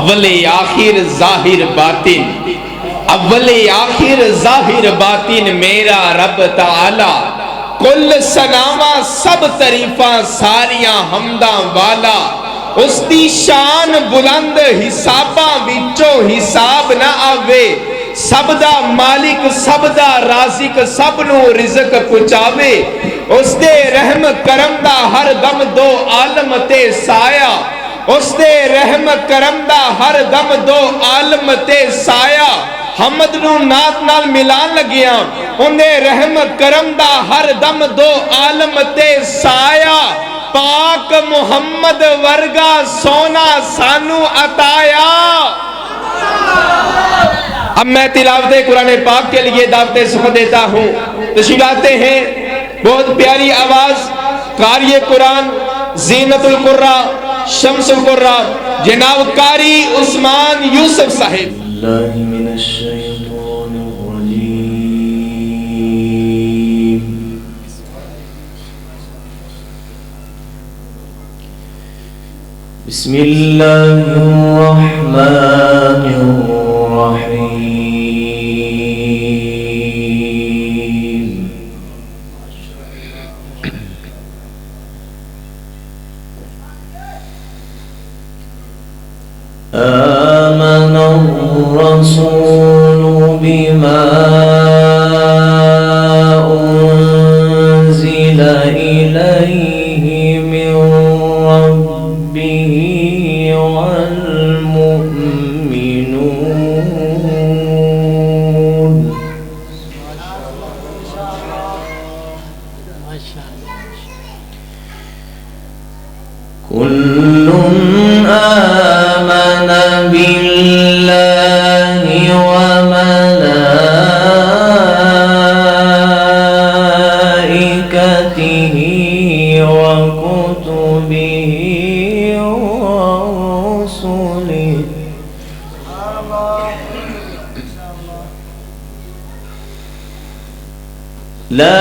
अव्वले आखिर जाहिर बातिन, अव्वले आखिर जाहिर बातिन मेरा रब ताला। कुल सनावा सब तरीफा सारियां हमदा वाला। उसदी शान बुलंद हिसाबा विचों हिसाब ना आवे। सबदा मालिक सबदा राज़िक सबनू रिज़्क पुचावे। उसदे रहम करम दा हर दम दो आलम ते साया। उसदे रहम करम दा हर दम दो आलम ते साया। हमद नू नात नाल मिलान लगिया। उन्हें रहम करम दा हर दम दो आलम ते साया। पाक मुहम्मद वर्गा सोना सानू अताया। अब मैं तिलावत कुरान पाक के लिए दावत सुख देता हूँ। तशरीफ लाते हैं बहुत प्यारी आवाज कारी कुरान ज़ीनतुल कुर्रा शम्सुल कुर्रा जनाब कारी उस्मान यूसुफ साहिब। बिस्मिल्लाहिर्रहमानिर्रहीम। आमनर-रसूलु बिमा उन्ज़िला इलैहि मिन रब्बिही वल मुअ्मिनून। कुल्लुन आमना बिल्लाहि व मलाइकतिही व कुतुबिही व रुसुलिही ला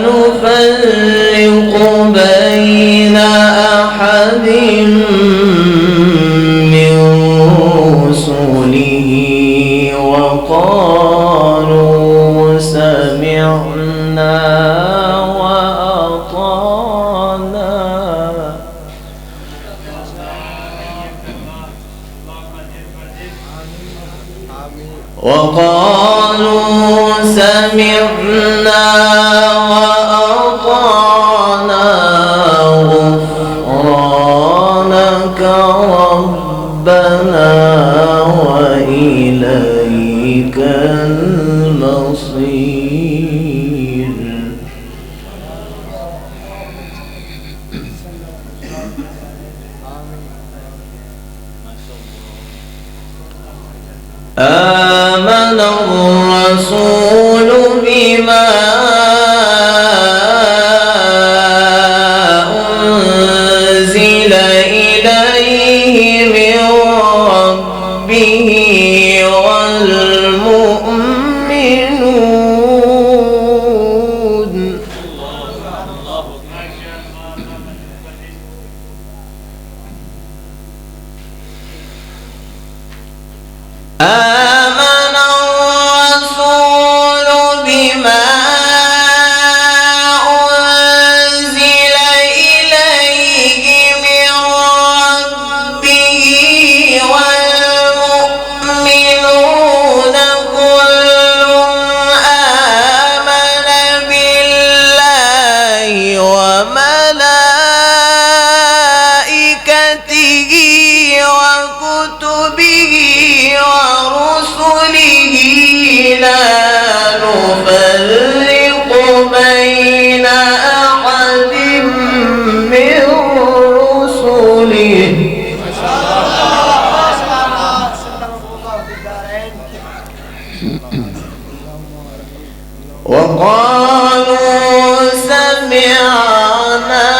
नुफ़र्रिक़ु बैन अहदिन मिन रुसुलिही व क़ालू समिअना व अताअना। وقالوا سمعنا وأطعنا غفرانك ربنا وإليك المصير. آمن الرسول بما أنزل إليه من ربه والمؤمنون. آمن الرسول بما أنزل إليه من ربه والمؤمنون كل آمن بالله وملائكته وكتبه ورسله لا نفرق بين أحد من رسله وقالوا سمعنا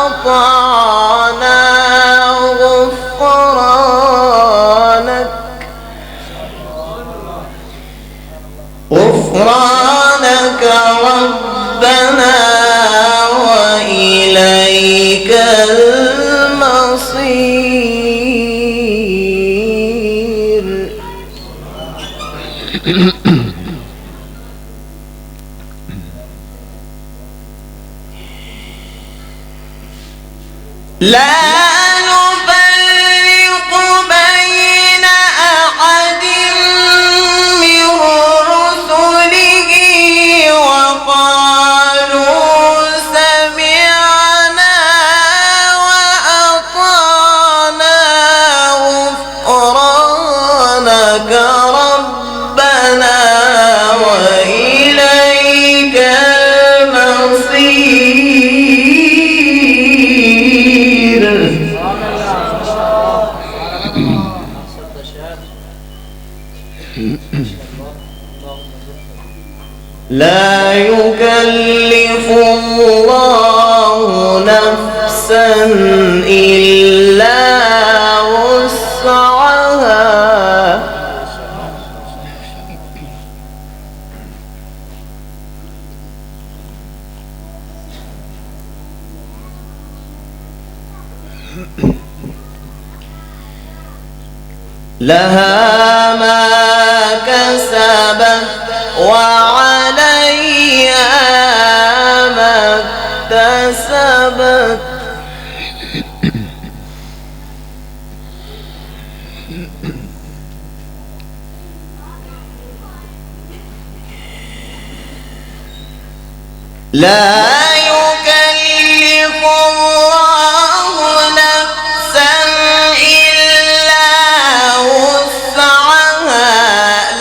وأطعنا غفرانك ربنا وإليك المصير. لا يكلف الله نفسا إلا وسعها لها ما كسبت وعليها ما اكتسبت لا يكلف الله نفسا إلا وسعها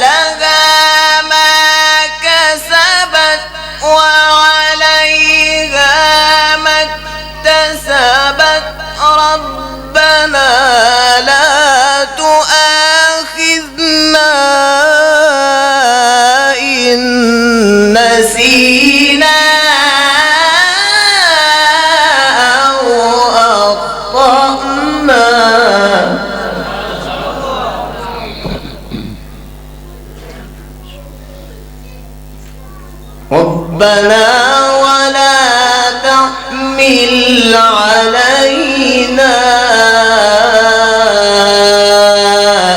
لها ما كسبت وعليها ما اكتسبت ربنا لا تؤاخذنا إن نسينا ربنا ولا تحمل علينا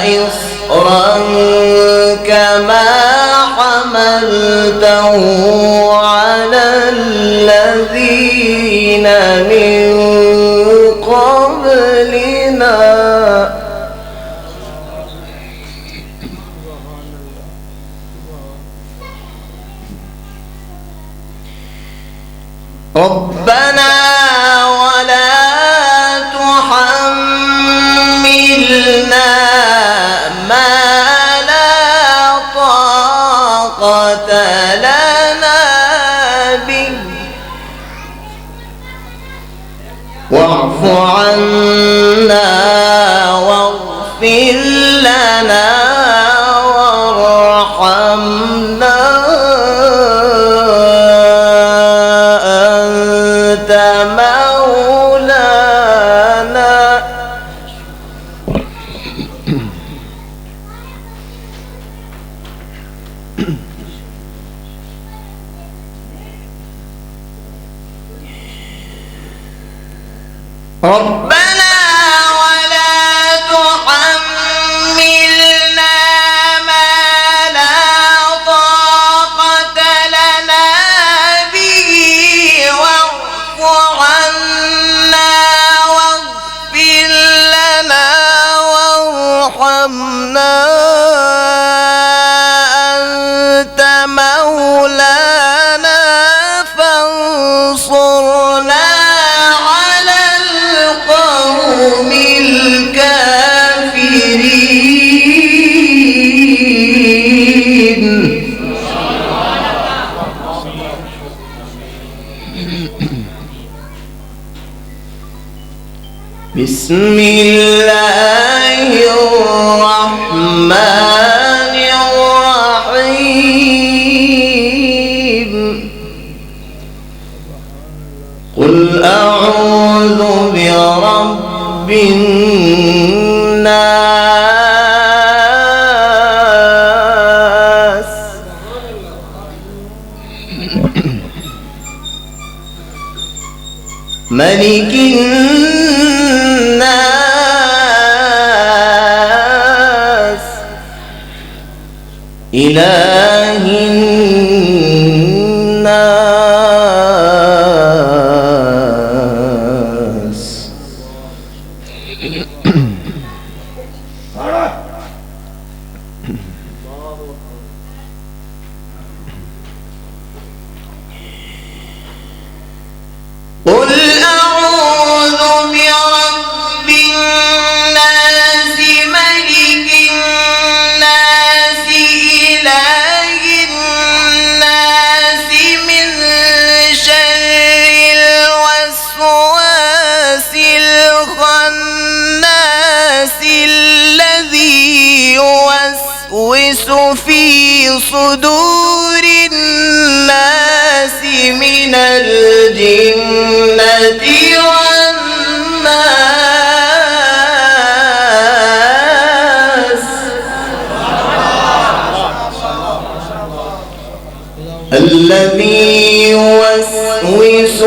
إصرا كما حملته على الذين من قبلنا ربنا ولا تحملنا ما لا طاقة لنا به واعف عنا واغفر لنا وارحمنا مولانا ربنا ولا تحملنا ما لا طاقة لنا به واعف عنا واغفر لنا وارحمنا أنت مولانا فانصرنا على القوم الكافرين بسم الله الرحمن الرحيم قل أعوذ برب الناس ملك الناس قل أعوذ برب الناس ملك الناس إله الناس من شر الوسواس الخناس الذي يوسوس في صدور الناس من الجنة والناس الذي يوسوس